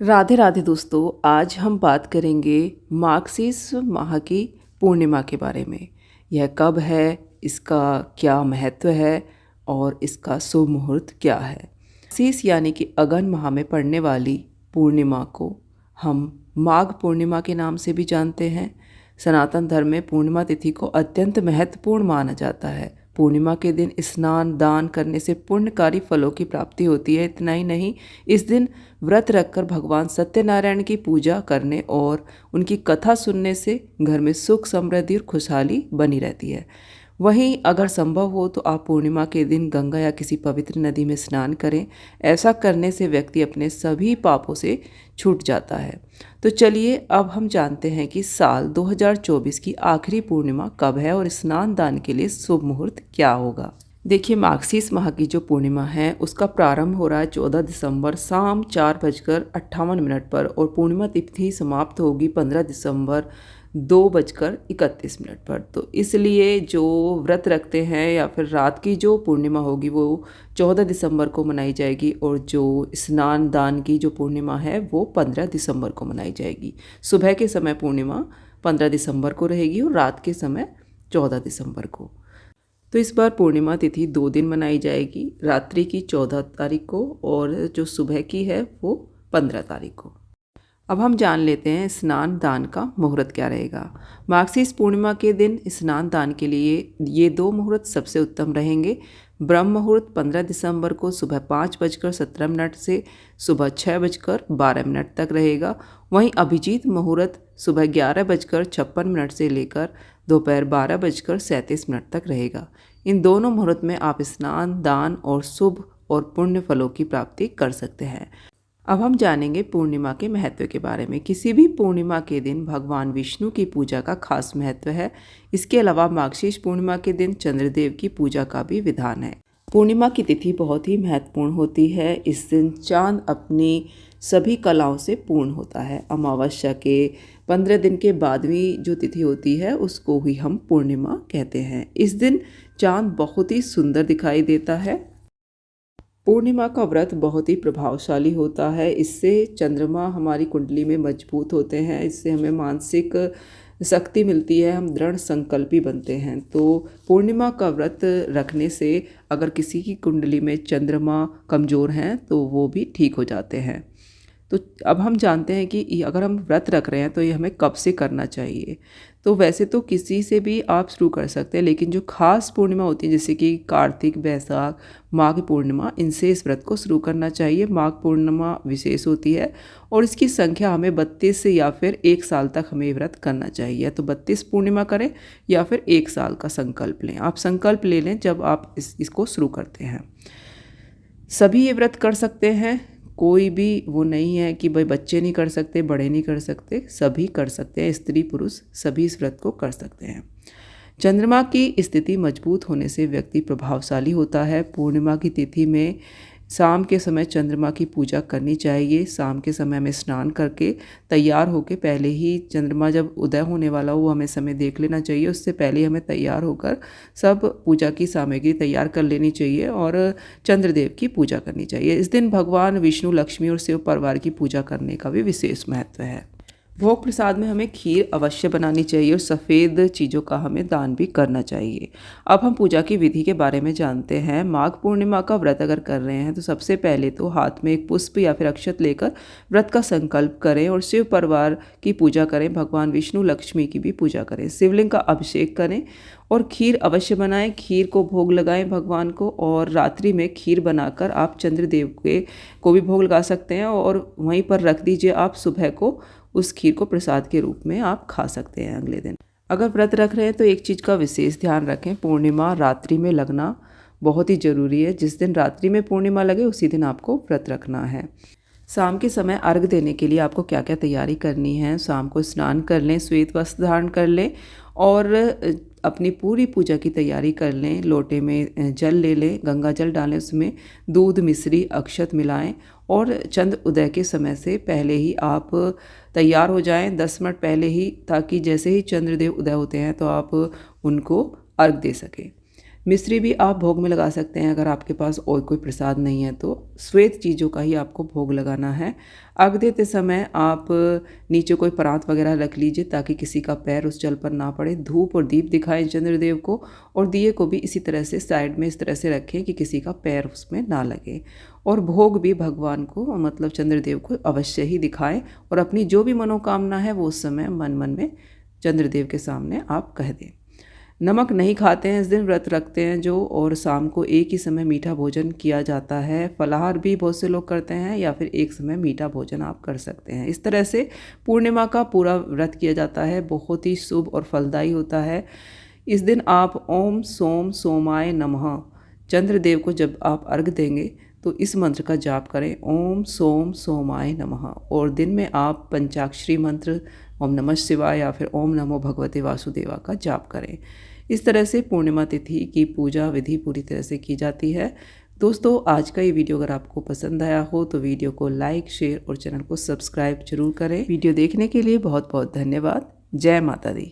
राधे राधे दोस्तों, आज हम बात करेंगे मार्गशीर्ष माह की पूर्णिमा के बारे में। यह कब है, इसका क्या महत्व है और इसका शुभ मुहूर्त क्या है। मार्गशीर्ष यानी कि अगन माह में पड़ने वाली पूर्णिमा को हम माघ पूर्णिमा के नाम से भी जानते हैं। सनातन धर्म में पूर्णिमा तिथि को अत्यंत महत्वपूर्ण माना जाता है। पूर्णिमा के दिन स्नान दान करने से पुण्यकारी फलों की प्राप्ति होती है। इतना ही नहीं, इस दिन व्रत रखकर भगवान सत्यनारायण की पूजा करने और उनकी कथा सुनने से घर में सुख समृद्धि और खुशहाली बनी रहती है। वहीं अगर संभव हो तो आप पूर्णिमा के दिन गंगा या किसी पवित्र नदी में स्नान करें। ऐसा करने से व्यक्ति अपने सभी पापों से छूट जाता है। तो चलिए अब हम जानते हैं कि साल 2024 की आखिरी पूर्णिमा कब है और स्नान दान के लिए शुभ मुहूर्त क्या होगा। देखिए, मार्गशीर्ष माह की जो पूर्णिमा है उसका प्रारंभ हो रहा है 14 दिसंबर शाम 4:58 पर और पूर्णिमा तिथि समाप्त होगी 15 दिसंबर 2:31 पर। तो इसलिए जो व्रत रखते हैं या फिर रात की जो पूर्णिमा होगी वो 14 दिसंबर को मनाई जाएगी और जो स्नान दान की जो पूर्णिमा है वो 15 दिसंबर को मनाई जाएगी। सुबह के समय पूर्णिमा 15 दिसंबर को रहेगी और रात के समय 14 दिसंबर को। तो इस बार पूर्णिमा तिथि 2 दिन मनाई जाएगी, रात्रि की 14 तारीख को और जो सुबह की है वो 15 तारीख को। अब हम जान लेते हैं स्नान दान का मुहूर्त क्या रहेगा। मार्गशीर्ष पूर्णिमा के दिन स्नान दान के लिए ये 2 मुहूर्त सबसे उत्तम रहेंगे। ब्रह्म मुहूर्त 15 दिसंबर को सुबह 5:17 से सुबह 6:12 तक रहेगा। वहीं अभिजीत मुहूर्त सुबह 11:56 से लेकर दोपहर 12:37 तक रहेगा। इन दोनों मुहूर्त में आप स्नान दान और शुभ और पुण्य फलों की प्राप्ति कर सकते हैं। अब हम जानेंगे पूर्णिमा के महत्व के बारे में। किसी भी पूर्णिमा के दिन भगवान विष्णु की पूजा का खास महत्व है। इसके अलावा मार्गशीर्ष पूर्णिमा के दिन चंद्रदेव की पूजा का भी विधान है। पूर्णिमा की तिथि बहुत ही महत्वपूर्ण होती है। इस दिन चांद अपनी सभी कलाओं से पूर्ण होता है। अमावस्या के 15 दिन के बादवी जो तिथि होती है उसको ही हम पूर्णिमा कहते हैं। इस दिन चांद बहुत ही सुंदर दिखाई देता है। पूर्णिमा का व्रत बहुत ही प्रभावशाली होता है। इससे चंद्रमा हमारी कुंडली में मजबूत होते हैं। इससे हमें मानसिक शक्ति मिलती है, हम दृढ़ संकल्पी बनते हैं। तो पूर्णिमा का व्रत रखने से अगर किसी की कुंडली में चंद्रमा कमज़ोर हैं तो वो भी ठीक हो जाते हैं। तो अब हम जानते हैं कि अगर हम व्रत रख रहे हैं तो ये हमें कब से करना चाहिए। तो वैसे तो किसी से भी आप शुरू कर सकते हैं, लेकिन जो खास पूर्णिमा होती है जैसे कि कार्तिक, बैसाख, माघ पूर्णिमा, इनसे इस व्रत को शुरू करना चाहिए। माघ पूर्णिमा विशेष होती है और इसकी संख्या हमें 32 से या फिर 1 साल तक हमें व्रत करना चाहिए। तो 32 पूर्णिमा करें या फिर 1 साल का संकल्प लें। आप संकल्प ले लें जब आप इसको शुरू करते हैं। सभी ये व्रत कर सकते हैं, कोई भी वो नहीं है कि भाई बच्चे नहीं कर सकते, बड़े नहीं कर सकते, सभी कर सकते हैं। स्त्री पुरुष सभी इस व्रत को कर सकते हैं। चंद्रमा की स्थिति मजबूत होने से व्यक्ति प्रभावशाली होता है। पूर्णिमा की तिथि में शाम के समय चंद्रमा की पूजा करनी चाहिए। शाम के समय हमें स्नान करके तैयार होकर पहले ही चंद्रमा जब उदय होने वाला हो वो हमें समय देख लेना चाहिए। उससे पहले हमें तैयार होकर सब पूजा की सामग्री तैयार कर लेनी चाहिए और चंद्रदेव की पूजा करनी चाहिए। इस दिन भगवान विष्णु, लक्ष्मी और शिव परिवार की पूजा करने का भी विशेष महत्व है। भोग प्रसाद में हमें खीर अवश्य बनानी चाहिए और सफ़ेद चीज़ों का हमें दान भी करना चाहिए। अब हम पूजा की विधि के बारे में जानते हैं। माघ पूर्णिमा का व्रत अगर कर रहे हैं तो सबसे पहले तो हाथ में एक पुष्प या फिर अक्षत लेकर व्रत का संकल्प करें और शिव परिवार की पूजा करें। भगवान विष्णु, लक्ष्मी की भी पूजा करें। शिवलिंग का अभिषेक करें और खीर अवश्य बनाएं। खीर को भोग लगाएं भगवान को और रात्रि में खीर बनाकर आप चंद्रदेव को भी भोग लगा सकते हैं और वहीं पर रख दीजिए। आप सुबह को उस खीर को प्रसाद के रूप में आप खा सकते हैं अगले दिन। अगर व्रत रख रहे हैं तो एक चीज़ का विशेष ध्यान रखें, पूर्णिमा रात्रि में लगना बहुत ही ज़रूरी है। जिस दिन रात्रि में पूर्णिमा लगे उसी दिन आपको व्रत रखना है। शाम के समय अर्घ देने के लिए आपको क्या क्या तैयारी करनी है। शाम को स्नान कर लें, श्वेत वस्त्र धारण कर लें और अपनी पूरी पूजा की तैयारी कर लें। लोटे में जल ले लें, गंगा जल डालें, उसमें दूध, मिश्री, अक्षत मिलाएं और चंद्र उदय के समय से पहले ही आप तैयार हो जाएं, 10 मिनट पहले ही, ताकि जैसे ही चंद्रदेव उदय होते हैं तो आप उनको अर्घ दे सकें। मिश्री भी आप भोग में लगा सकते हैं अगर आपके पास और कोई प्रसाद नहीं है तो। श्वेत चीज़ों का ही आपको भोग लगाना है। अर्घ देते समय आप नीचे कोई परात वगैरह रख लीजिए ताकि किसी का पैर उस जल पर ना पड़े। धूप और दीप दिखाएं चंद्रदेव को, और दिए को भी इसी तरह से साइड में इस तरह से रखें कि किसी का पैर उसमें ना लगे। और भोग भी भगवान को मतलब चंद्रदेव को अवश्य ही दिखाएं, और अपनी जो भी मनोकामना है वो उस समय मन मन में चंद्रदेव के सामने आप कह दें। नमक नहीं खाते हैं इस दिन, व्रत रखते हैं जो, और शाम को एक ही समय मीठा भोजन किया जाता है। फलाहार भी बहुत से लोग करते हैं, या फिर एक समय मीठा भोजन आप कर सकते हैं। इस तरह से पूर्णिमा का पूरा व्रत किया जाता है, बहुत ही शुभ और फलदायी होता है। इस दिन आप ओम सोम सोमाय नमः, चंद्रदेव को जब आप अर्घ देंगे तो इस मंत्र का जाप करें, ओम सोम सोमाय नमः। और दिन में आप पंचाक्षरी मंत्र ओम नमः शिवाय या फिर ओम नमो भगवते वासुदेवा का जाप करें। इस तरह से पूर्णिमा तिथि की पूजा विधि पूरी तरह से की जाती है। दोस्तों, आज का ये वीडियो अगर आपको पसंद आया हो तो वीडियो को लाइक, शेयर और चैनल को सब्सक्राइब जरूर करें। वीडियो देखने के लिए बहुत बहुत धन्यवाद। जय माता दी।